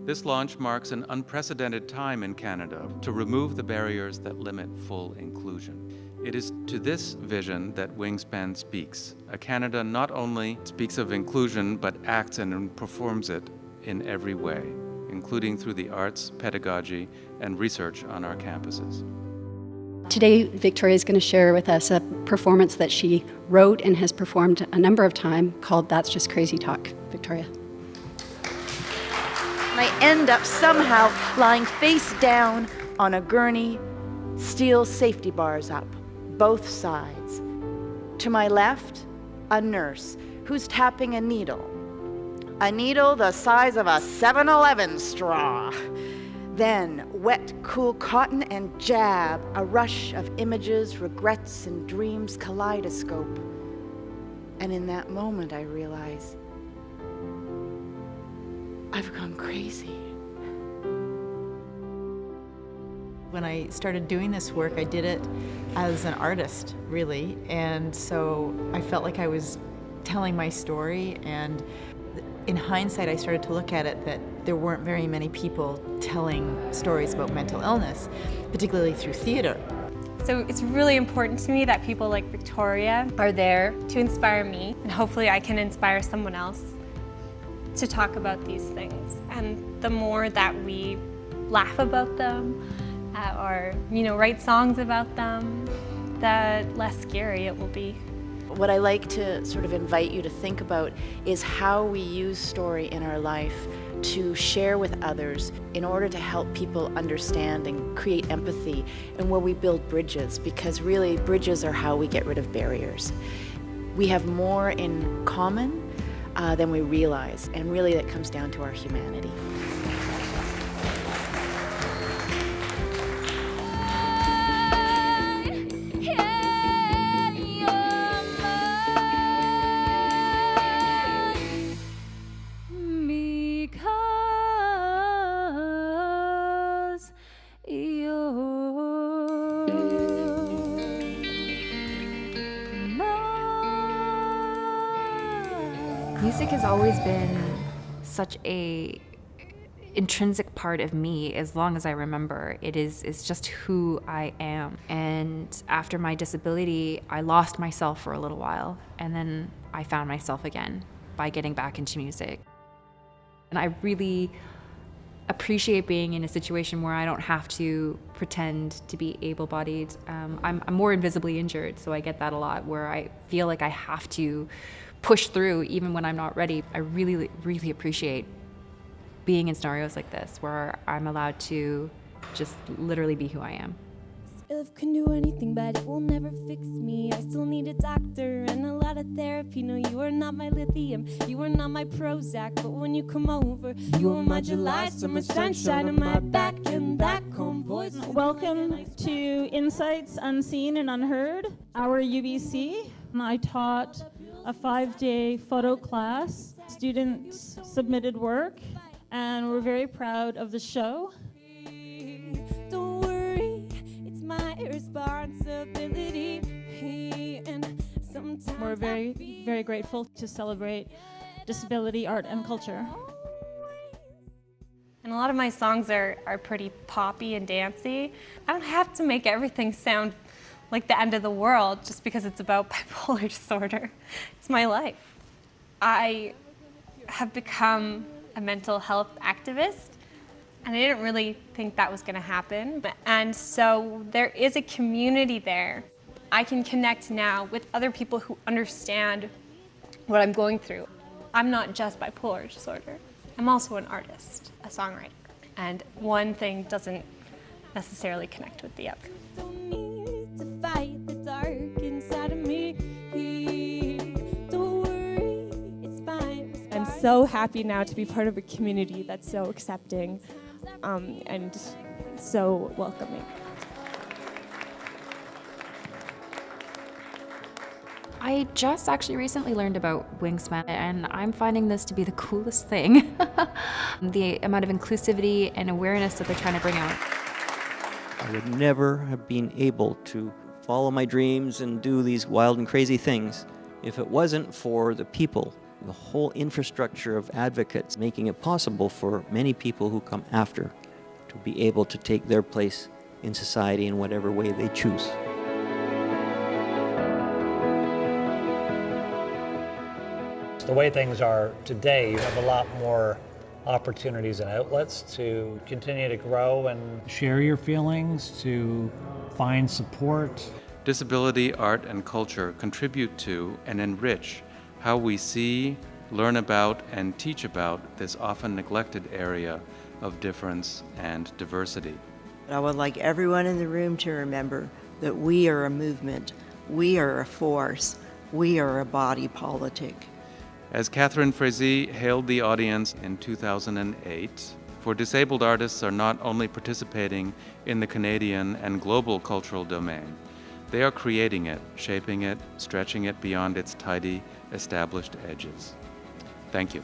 This launch marks an unprecedented time in Canada to remove the barriers that limit full inclusion. It is to this vision that Wingspan speaks. A Canada not only speaks of inclusion, but acts and performs it in every way, including through the arts, pedagogy, and research on our campuses. Today, Victoria is going to share with us a performance that she wrote and has performed a number of times called That's Just Crazy Talk. Victoria. I end up somehow lying face down on a gurney, steel safety bars up, both sides. To my left, a nurse who's tapping a needle the size of a 7-Eleven straw. Then, wet, cool cotton and jab, a rush of images, regrets, and dreams kaleidoscope. And in that moment, I realize I've gone crazy. When I started doing this work, I did it as an artist, really. And so I felt like I was telling my story, and in hindsight, I started to look at it that there weren't very many people telling stories about mental illness, particularly through theater. So it's really important to me that people like Victoria are there to inspire me, and hopefully I can inspire someone else to talk about these things. And the more that we laugh about them, or write songs about them, the less scary it will be. What I like to sort of invite you to think about is how we use story in our life to share with others in order to help people understand and create empathy, and where we build bridges, because really bridges are how we get rid of barriers. We have more in common than we realize, and really that comes down to our humanity. Music has always been such a intrinsic part of me as long as I remember. It's just who I am. And after my disability, I lost myself for a little while, and then I found myself again by getting back into music. And I really appreciate being in a situation where I don't have to pretend to be able-bodied. I'm more invisibly injured, so I get that a lot, where I feel like I have to push through even when I'm not ready. I really, really appreciate being in scenarios like this, where I'm allowed to just literally be who I am. If can do anything, but it will never fix me. I still need a doctor and a lot of therapy. No, you are not my lithium, you are not my Prozac, but when you come over, you are my July summer sunshine on my back, and that calm voice. Welcome to Insights Unseen and Unheard, our UBC. I taught a 5-day photo class. Students submitted work, and we're very proud of the show. Don't worry, it's my responsibility. And sometimes We're very, very grateful to celebrate disability, art, and culture. And a lot of my songs are pretty poppy and dancey. I don't have to make everything sound like the end of the world just because it's about bipolar disorder. It's my life. I have become a mental health activist, and I didn't really think that was going to happen. And so there is a community there. I can connect now with other people who understand what I'm going through. I'm not just bipolar disorder. I'm also an artist, a songwriter. And one thing doesn't necessarily connect with the other. don't need to fight the dark inside of me. Don't worry, it's fine. I'm so happy now to be part of a community that's so accepting and so welcoming. I just actually recently learned about Wingspan, and I'm finding this to be the coolest thing. The amount of inclusivity and awareness that they're trying to bring out. I would never have been able to follow my dreams and do these wild and crazy things if it wasn't for the people the whole infrastructure of advocates, making it possible for many people who come after to be able to take their place in society in whatever way they choose. The way things are today, you have a lot more opportunities and outlets to continue to grow and share your feelings, to find support. Disability, art, and culture contribute to and enrich how we see, learn about, and teach about this often neglected area of difference and diversity. I would like everyone in the room to remember that we are a movement, we are a force, we are a body politic. As Catherine Frazee hailed the audience in 2008, for disabled artists are not only participating in the Canadian and global cultural domain, they are creating it, shaping it, stretching it beyond its tidy, established edges. Thank you.